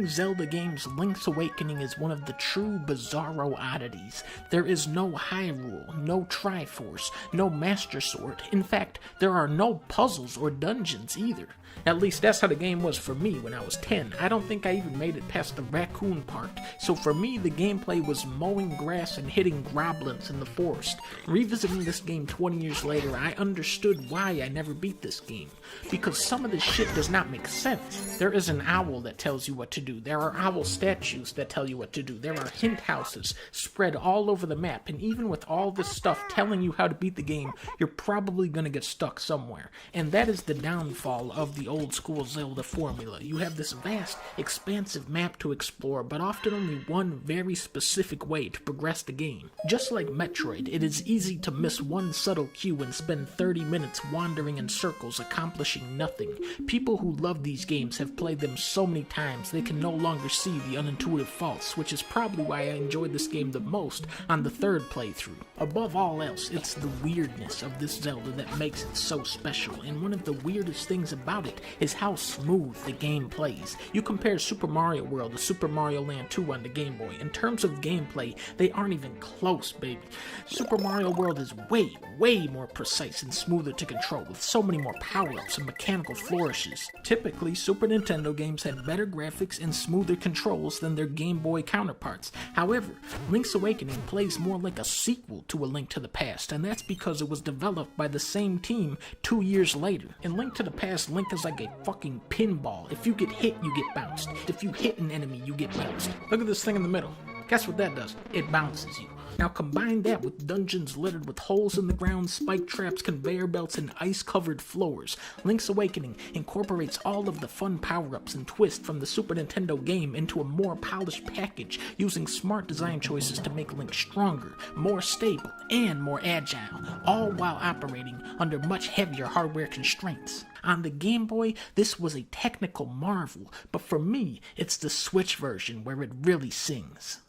Among Zelda games, Link's Awakening is one of the true bizarro oddities. There is no Hyrule, no Triforce, no Master Sword. In fact, there are no puzzles or dungeons either. At least that's how the game was for me when I was 10. I don't think I even made it past the raccoon part. So for me, the gameplay was mowing grass and hitting goblins in the forest. Revisiting this game 20 years later, I understood why I never beat this game. Because some of this shit does not make sense. There is an owl that tells you what to do. There are owl statues that tell you what to do. There are hint houses spread all over the map. And even with all this stuff telling you how to beat the game, you're probably gonna get stuck somewhere. And that is the downfall of the old school Zelda formula. You have this vast, expansive map to explore, but often only one very specific way to progress the game. Just like Metroid, it is easy to miss one subtle cue and spend 30 minutes wandering in circles, accomplishing nothing. People who love these games have played them so many times they can no longer see the unintuitive faults, which is probably why I enjoyed this game the most on the third playthrough. Above all else, it's the weirdness of this Zelda that makes it so special, and one of the weirdest things about it is how smooth the game plays. You compare Super Mario World to Super Mario Land 2 on the Game Boy. In terms of gameplay, they aren't even close, baby. Super Mario World is way more precise and smoother to control, with so many more power-ups and mechanical flourishes. Typically, Super Nintendo games had better graphics and smoother controls than their Game Boy counterparts. However, Link's Awakening plays more like a sequel to A Link to the Past, and that's because it was developed by the same team 2 years later. In Link to the Past, Link is like a fucking pinball. If you get hit, you get bounced. If you hit an enemy, you get bounced. Look at this thing in the middle. Guess what that does? It bounces you. Now combine that with dungeons littered with holes in the ground, spike traps, conveyor belts, and ice-covered floors. Link's Awakening incorporates all of the fun power-ups and twists from the Super Nintendo game into a more polished package, using smart design choices to make Link stronger, more stable, and more agile, all while operating under much heavier hardware constraints. On the Game Boy, this was a technical marvel, but for me, it's the Switch version where it really sings.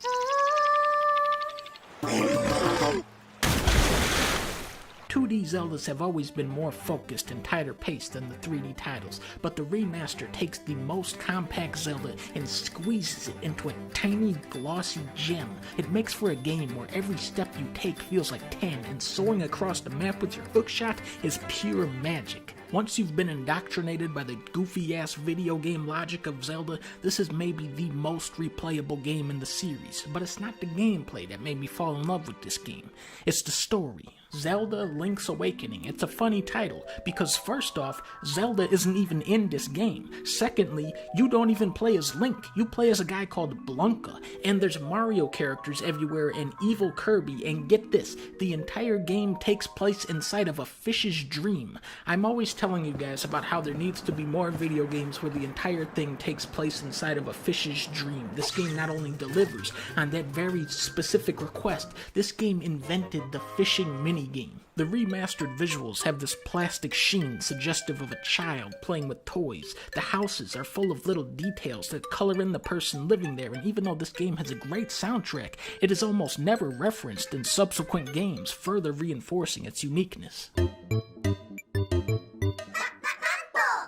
2D Zeldas have always been more focused and tighter paced than the 3D titles, but the remaster takes the most compact Zelda and squeezes it into a tiny, glossy gem. It makes for a game where every step you take feels like 10, and soaring across the map with your hookshot is pure magic. Once you've been indoctrinated by the goofy-ass video game logic of Zelda, this is maybe the most replayable game in the series. But it's not the gameplay that made me fall in love with this game. It's the story. Zelda Link's Awakening. It's a funny title, because first off, Zelda isn't even in this game. Secondly, you don't even play as Link. You play as a guy called Blanca, and there's Mario characters everywhere and evil Kirby, and get this, the entire game takes place inside of a fish's dream. I'm always telling you guys about how there needs to be more video games where the entire thing takes place inside of a fish's dream. This game not only delivers on that very specific request, this game invented the fishing minigame. The remastered visuals have this plastic sheen suggestive of a child playing with toys. The houses are full of little details that color in the person living there, and even though this game has a great soundtrack, it is almost never referenced in subsequent games, further reinforcing its uniqueness.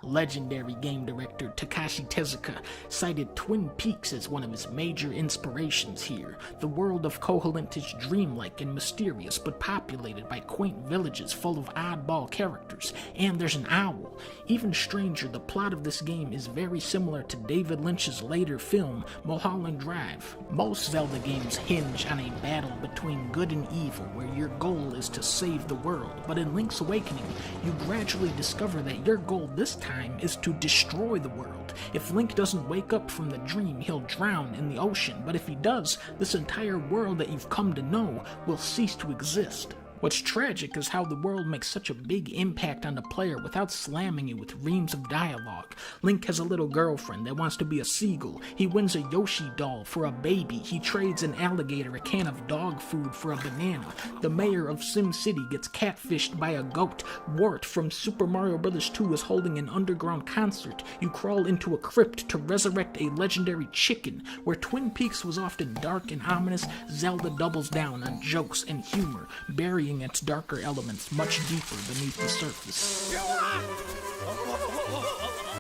Legendary game director Takashi Tezuka cited Twin Peaks as one of his major inspirations here. The world of Koholint is dreamlike and mysterious, but populated by quaint villages full of oddball characters, and there's an owl. Even stranger, the plot of this game is very similar to David Lynch's later film, Mulholland Drive. Most Zelda games hinge on a battle between good and evil, where your goal is to save the world, but in Link's Awakening, you gradually discover that your goal this time is to destroy the world. If Link doesn't wake up from the dream, he'll drown in the ocean, but if he does, this entire world that you've come to know will cease to exist. What's tragic is how the world makes such a big impact on the player without slamming you with reams of dialogue. Link has a little girlfriend that wants to be a seagull. He wins a Yoshi doll for a baby. He trades an alligator a can of dog food for a banana. The mayor of Sim City gets catfished by a goat. Wart from Super Mario Bros. 2 is holding an underground concert. You crawl into a crypt to resurrect a legendary chicken. Where Twin Peaks was often dark and ominous, Zelda doubles down on jokes and humor, burying its darker elements much deeper beneath the surface.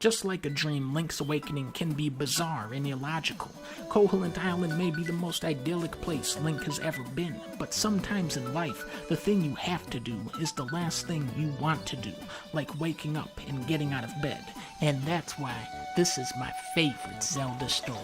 Just like a dream, Link's awakening can be bizarre and illogical. Koholint Island may be the most idyllic place Link has ever been, but sometimes in life, the thing you have to do is the last thing you want to do, like waking up and getting out of bed. And that's why this is my favorite Zelda story.